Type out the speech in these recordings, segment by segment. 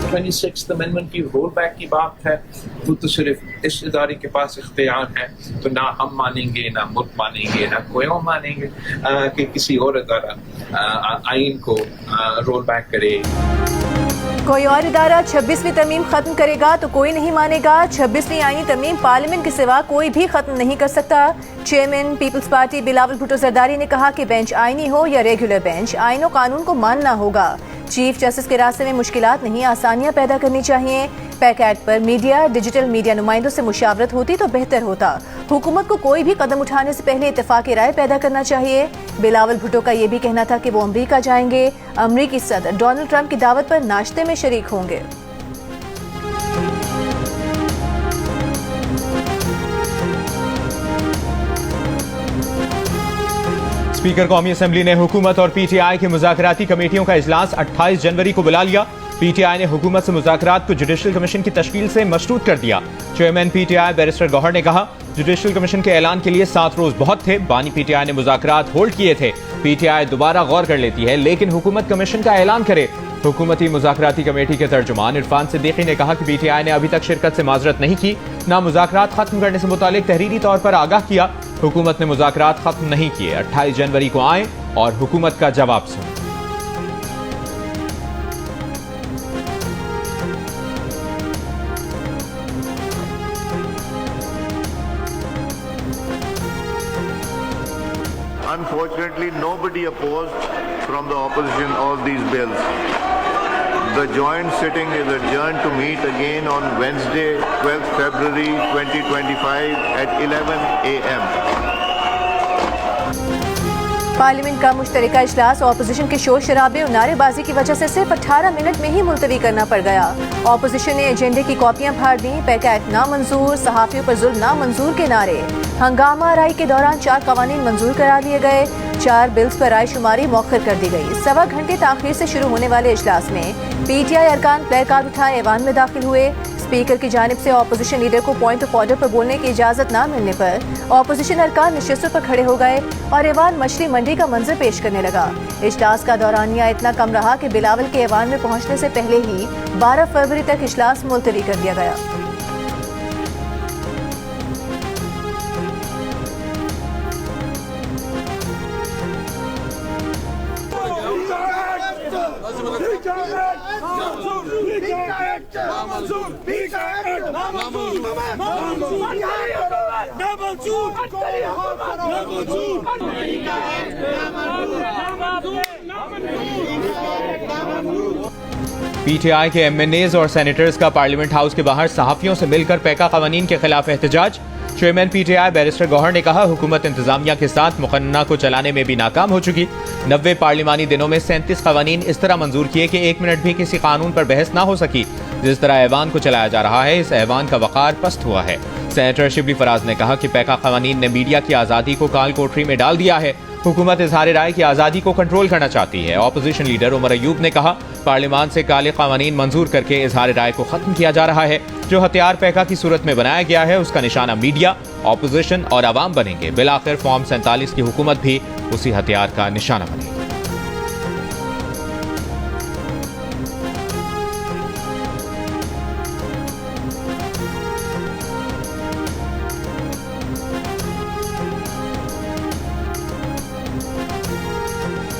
26th amendment की roll back की बात है, वो तो सिर्फ इस इदारे के पास इख्तियार है, तो ना हम मानेंगे, ना मुल्क मानेंगे, ना कोई और मानेंगे कि किसी और इदारा आइन को रोल बैक करे। कोई और इदारा 26वीं तरमीम खत्म करेगा तो कोई नहीं मानेगा। 26वीं आईनी तरमीम पार्लियामेंट के सिवा कोई भी खत्म नहीं कर सकता। चेयरमैन पीपल्स पार्टी बिलावल भुट्टो जरदारी ने कहा कि बेंच आईनी हो या रेगुलर बेंच, आईन और कानून को मानना होगा। चीफ जस्टिस के रास्ते में मुश्किलात नहीं, आसानियां पैदा करनी चाहिए। पैक एक्ट पर मीडिया, डिजिटल मीडिया नुमाइंदों से मुशावरत होती तो बेहतर होता। हुकूमत को कोई भी कदम उठाने से पहले इत्तेफाक राय पैदा करना चाहिए। बिलावल भुट्टो का ये भी कहना था कि वो अमरीका जाएंगे, अमरीकी सदर डोनाल्ड ट्रंप की दावत पर नाश्ते में शरीक होंगे। स्पीकर कौमी असम्बली ने हुकूमत और पीटीआई की मुज़ाकराती कमेटियों का इजलास 28 जनवरी को बुला लिया। पीटीआई ने हुकूमत से मुज़ाकरात को जुडिशल कमीशन की तश्कील से मशरूत कर दिया। चेयरमैन पीटीआई बैरिस्टर गौहर ने कहा, जुडिशल कमीशन के ऐलान के लिए 7 रोज बहुत थे। बानी पीटीआई ने मुज़ाकरात होल्ड किए थे। पीटीआई दोबारा गौर कर लेती है, लेकिन हुकूमत कमीशन का ऐलान करे। हुकूमती मुज़ाकराती कमेटी के तर्जुमान इरफान सिद्दीकी ने कहा कि पीटीआई ने अभी तक शिरकत से माजरत नहीं की, न मुज़ाकरात खत्म करने से मुतालिक तहरीरी तौर पर आगाह किया। हुकूमत ने मुज़ाकरात खत्म नहीं किए। 28 जनवरी को आए और हुकूमत का जवाब सुने। Unfortunately, nobody opposed from the opposition all these bills. The joint sitting is adjourned to meet again on Wednesday, 12th February 2025 at 11 a.m. Parliament का मुश्तरका इजलास ऑपोजिशन के शोर शराबे और नारेबाजी की वजह से सिर्फ 18 मिनट में ही मुलतवी करना पड़ गया। ऑपोजिशन ने एजेंडे की कॉपियां फाड़ दी। पैक एक्ट नामंजूर, सहाफियों पर जुल्म नामंजूर के नारे। हंगामा राय के दौरान 4 कवानीन मंजूर करा लिए गए। 4 बिल्स पर राय शुमारी मौखर कर दी गई। 1.25 घंटे ताखीर से शुरू होने वाले इजलास में पीटीआई अरकान प्ले कार्ड उठाए ऐवान में दाखिल हुए। स्पीकर की जानिब से ऑपोजिशन लीडर को पॉइंट ऑफ ऑर्डर पर बोलने की इजाजत न मिलने पर ऑपोजिशन अरकान नशिस्तों पर खड़े हो गए और ऐवान मछली मंडी का मंजर पेश करने लगा। इजलास का दौरानिया इतना कम रहा कि बिलावल के ऐवान में पहुंचने से पहले ही 12 फरवरी तक इजलास मुलतवी कर दिया गया। पीटीआई के एमएनएज और सेनेटर्स का पार्लियामेंट हाउस के बाहर सहाफियों से मिलकर पैका कवानीन के खिलाफ एहतजाज। चेयरमैन पीटीआई बैरिस्टर गौहर ने कहा, हुकूमत इंतजामिया के साथ मुकन्ना को चलाने में भी नाकाम हो चुकी। 90 पार्लिमानी दिनों में 37 कवानीन इस तरह मंजूर किए कि 1 मिनट भी किसी कानून पर बहस ना हो सकी। जिस तरह ऐवान को चलाया जा रहा है, इस ऐवान का वक़ार पस्त हुआ है। सेनेटर शिबली फराज ने कहा कि पैका कवानीन ने मीडिया की आज़ादी को काल कोठरी में डाल दिया है। हुकूमत इजहार राय की आज़ादी को कंट्रोल करना चाहती है। ऑपोजिशन लीडर उमर अयूब ने कहा, पार्लियामान से काले कानून मंजूर करके इजहार राय को खत्म किया जा रहा है। जो हथियार पैका की सूरत में बनाया गया है, उसका निशाना मीडिया, ऑपोजिशन और अवाम बनेंगे। बिलाखिर फॉर्म 47 की हुकूमत भी उसी हथियार का निशाना बनेगी।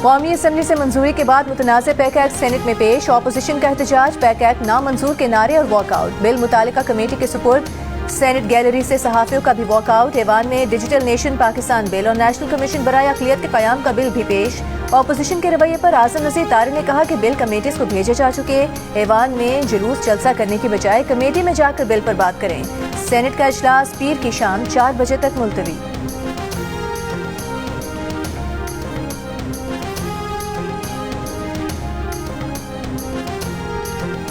कौमी असम्बली से मंजूरी के बाद मुतनाज़ पैक एक्ट सेनेट में पेश। ऑपोजिशन का एहतजाज, पैक एक्ट नामंजूर के नारे और वॉकआउट। बिल मुतालिका कमेटी के सुपुर्द। सेनेट गैलरी से सहाफियों का भी वॉकआउट। ऐवान में डिजिटल नेशन पाकिस्तान बिल और नेशनल कमीशन बराए अक़लियत के क़याम का बिल भी पेश। ऑपोजिशन के रवैये पर आज़म नज़ीर तारी ने कहा कि बिल कमेटीज को भेजे जा चुके। ऐवान में जुलूस जलसा करने की बजाय कमेटी में जाकर बिल पर बात करें। सेनेट का इजलास पीर की शाम 4 बजे तक मुलतवी।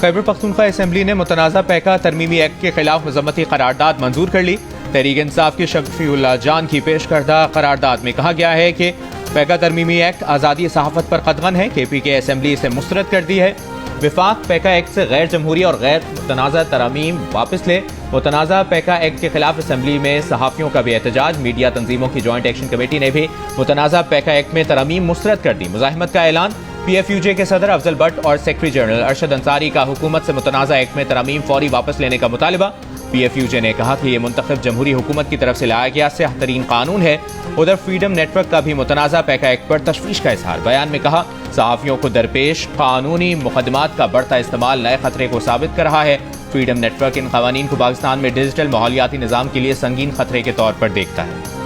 खैबर पख्तूनख्वा असेंबली ने मुतनाज़ा पैका तरमीमी एक्ट के खिलाफ मजम्मती करारदाद मंजूर कर ली। तहरीक इंसाफ की शफीउल्लाह जान की पेश करदा करारदाद में कहा गया है कि पैका तरमीमी एक्ट आज़ादी सहाफ़त पर कदगन है। केपी के असेंबली इसे मुस्तरद कर दी है। विफाक पैका एक्ट से गैर जमहूरी और गैर मुतनाज़ा तरामीम वापस ले। मुतनाज़ा पैका एक्ट के खिलाफ असेंबली में सहाफ़ियों का भी एहतजाज। मीडिया तंजीमों की जॉइंट एक्शन कमेटी ने भी मुतनाज़ा पैका एक्ट में तरामीम मुस्तरद कर दी। मुज़ाहिमत का ऐलान। PFUJ के सदर अफजल भट्ट और सेक्रेटरी जनरल अरशद अंसारी का हुकूमत से मुतनाज़ा एक्ट में तरमीम फौरी वापस लेने का मुतालिबा। PFUJ ने कहा कि यह मुंतखब जमहूरी हुकूमत की तरफ से लाया गया सह तरीन कानून है। उधर फ्रीडम नेटवर्क का भी मुतनाज़ा पैका एक्ट पर तशवीश का इजहार। बयान में कहा, सहाफ़ियों को दरपेश कानूनी मुकदमात का बढ़ता इस्तेमाल नए खतरे को साबित कर रहा है। फ्रीडम नेटवर्क इन कवानीन को पाकिस्तान में डिजिटल माहौलियाती निज़ाम के लिए संगीन खतरे के तौर पर देखता है।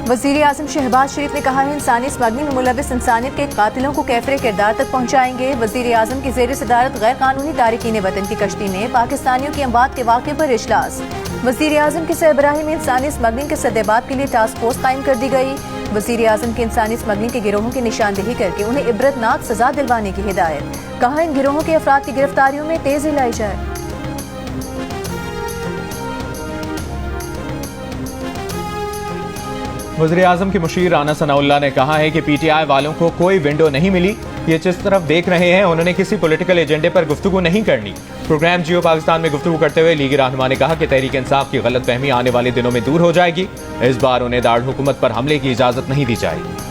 वज़ीर-ए-आज़म शहबाज शरीफ ने कहा है, इंसानी स्मगलिंग में मुलविस इंसानियत के कातिलों को कैफरे किरदार तक पहुँचाएंगे। वज़ीर-ए-आज़म की ज़ेर सदारत गैर कानूनी तारिकीन वतन की कश्ती में पाकिस्तानियों की अमवात के वाक़े पर इजलास। वज़ीर-ए-आज़म की सरबराही में इंसानी स्मगलिंग के सद्देबात के लिए टास्क फोर्स कायम कर दी गई। वज़ीर-ए-आज़म की इंसानी स्मगलिंग के गिरोहों की निशानदेही करके उन्हें इबरतनाक सजा दिलवाने की हिदायत। कहा, इन गिरोहों के अफराद की गिरफ्तारियों में तेजी लाई जाए। वज़ीर-ए-आज़म के मुशीर राना सनाउल्लाह ने कहा है कि PTI वालों को कोई विंडो नहीं मिली। ये जिस तरफ देख रहे हैं, उन्होंने किसी पॉलिटिकल एजेंडे पर गुफ्तगू नहीं करनी। प्रोग्राम जियो पाकिस्तान में गुफ्तगू करते हुए लीगी रहनुमा ने कहा कि तहरीक इंसाफ की गलत फहमी आने वाले दिनों में दूर हो जाएगी। इस बार उन्हें दारुल हुकूमत पर हमले की इजाजत नहीं दी जाएगी।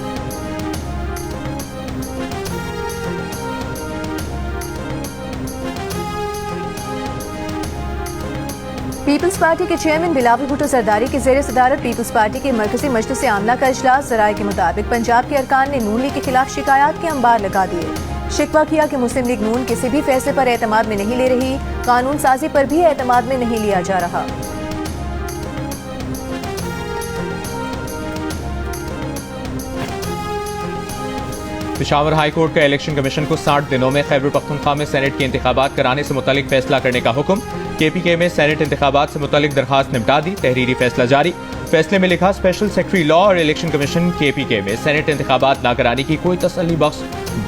पीपल्स पार्टी के चेयरमैन बिलावल भुट्टो जरदारी की ज़ेर सदारत पीपल्स पार्टी के मरकजी मजलिस आमला का इजलास। ज़राए के मुताबिक पंजाब के अरकान ने नून लीग के खिलाफ शिकायत के अंबार लगा दिए। शिकवा किया कि मुस्लिम लीग नून किसी भी फैसले पर एतमाद में नहीं ले रही, कानून साजी पर भी एतमाद में नहीं लिया जा रहा। पेशावर हाई कोर्ट का इलेक्शन कमीशन को 60 दिनों में खैबर पख्तूनख्वा में सेनेट के इंतखाबात कराने से मुतालिक फैसला करने का हुक्म। KPK में सेनेट इंतखाबात से मुतालिक दरखास्त निपटा दी। तहरीरी फैसला जारी। फैसले में लिखा, स्पेशल सेक्रेटरी लॉ और इलेक्शन कमीशन KPK में सेनेट इंतखाबात न कराने की कोई तसल्ली बख्श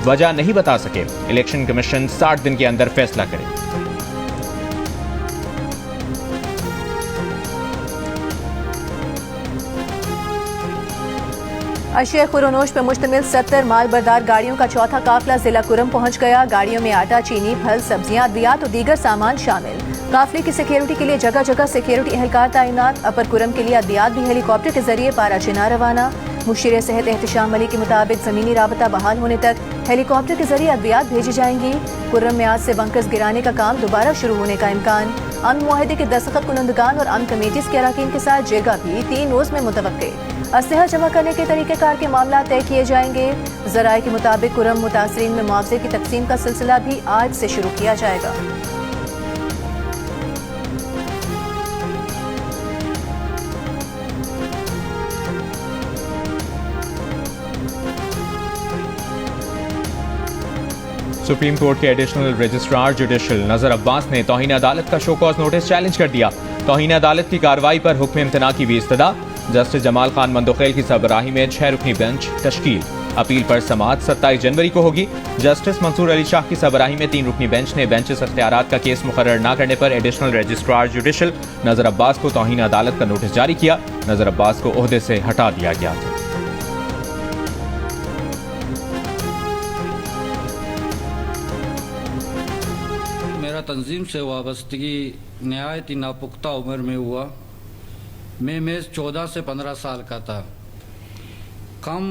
वजह नहीं बता सके। इलेक्शन कमीशन 60 दिन के अंदर फैसला करे। अशिया खुरोनोश पर मुश्तमिल 70 माल बरदार गाड़ियों का चौथा काफिला जिला कुरम पहुंच गया। गाड़ियों में आटा, चीनी, फल, सब्जियां, अद्वियात और दीगर सामान शामिल। काफिले की सिक्योरिटी के लिए जगह जगह सिक्योरिटी एहलकार तैनात। अपर कुरम के लिए अद्वियात भी हेलीकॉप्टर के जरिए पाराचीना रवाना। मुशीर सेहत एहतशाम अली के मुताबिक जमीनी राबता बहाल होने तक हेलीकॉप्टर के जरिए अद्वियात भेजी जाएंगी। कुर्रम में आज से बंकर्स गिराने का काम दोबारा शुरू होने का इम्कान। अमन मुआहदे के दस्तखत कुनंदगान और अमन कमेटीज के अरकान के साथ जगह भी 3 रोज में मुतवक्के। असलहा जमा करने के तरीक़ेकार के मामला तय किए जाएंगे। ज़राए के मुताबिक कुर्रम मुतासरीन में मुआवजे की तकसीम का सिलसिला भी आज से शुरू किया जाएगा। सुप्रीम कोर्ट के एडिशनल रजिस्ट्रार जुडिशल नजर अब्बास ने तौहीन अदालत का शो कॉज नोटिस चैलेंज कर दिया। तौहीन अदालत की कार्रवाई पर हुक्म इम्तना की भी इस्तदा। जस्टिस जमाल खान मंदोखेल की सरबराही में 6 रुकनी बेंच तश्कील। अपील पर समाअत 27 जनवरी को होगी। जस्टिस मंसूर अली शाह की सरबराही में 3 रुकनी बेंच ने बेंचेस अख्तियारात का केस मुकर्रर न करने पर एडिशनल रजिस्ट्रार जुडिशल नजर अब्बास को तौहीन अदालत का नोटिस जारी किया। नजर अब्बास को ओहदे से हटा दिया गया था। मेरा तंजीम से वाबस्तगी नहायत ही नापुख्ता उम्र में हुआ। मैं महज 14 से 15 साल का था। कम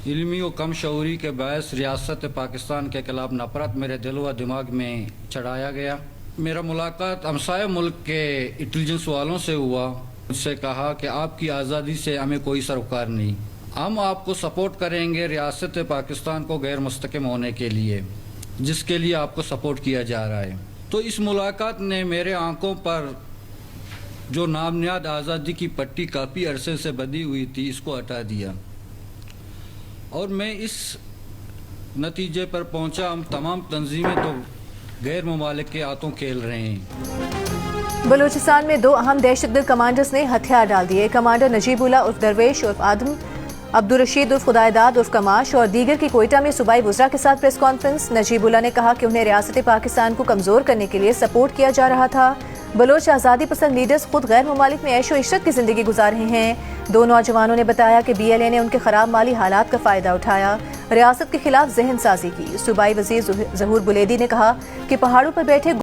इल्मी और कम शऊरी के बायस रियासत पाकिस्तान के खिलाफ नफरत मेरे दिल व दिमाग में चढ़ाया गया। मेरा मुलाकात हमसाया मुल्क के इंटेलिजेंस वालों से हुआ। उनसे कहा कि आपकी आज़ादी से हमें कोई सरोकार नहीं, हम आपको सपोर्ट करेंगे रियासत पाकिस्तान को गैर मुस्तकिम होने के लिए, जिसके लिए आपको सपोर्ट किया जा रहा है। तो इस मुलाकात ने मेरे आंखों पर जो नामनियाद आज़ादी की पट्टी काफ़ी अरसे से बंधी हुई थी, इसको हटा दिया और मैं इस नतीजे पर पहुंचा, हम तमाम तंजीमें तो गैर मुमालिक के हाथों खेल रहे हैं। बलूचिस्तान में 2 अहम दहशतगर्द कमांडर्स ने हथियार डाल दिए। कमांडर नजीबुल्ला उर्फ दरवेश उर्फ आदम, अब्दुल रशीद उर्फ खुदायदाद उर्फ कमाश और दीगर की कोयटा में सूबाई वज़रा के साथ प्रेस कॉन्फ्रेंस। नजीबुल्ला ने कहा कि उन्हें रियासत पाकिस्तान को कमज़ोर करने के लिए सपोर्ट किया जा रहा था। बलोच आज़ादी पसंद लीडर्स खुद गैर ममालिक में ऐशो इशरत की जिंदगी गुजार रहे हैं। दो नौजवानों ने बताया कि BLA ने उनके खराब माली हालात का फायदा उठाया, रियासत के खिलाफ जहन साजी की। सूबाई वजीर ज़हूर बुलेदी ने कहा कि पहाड़ों पर बैठे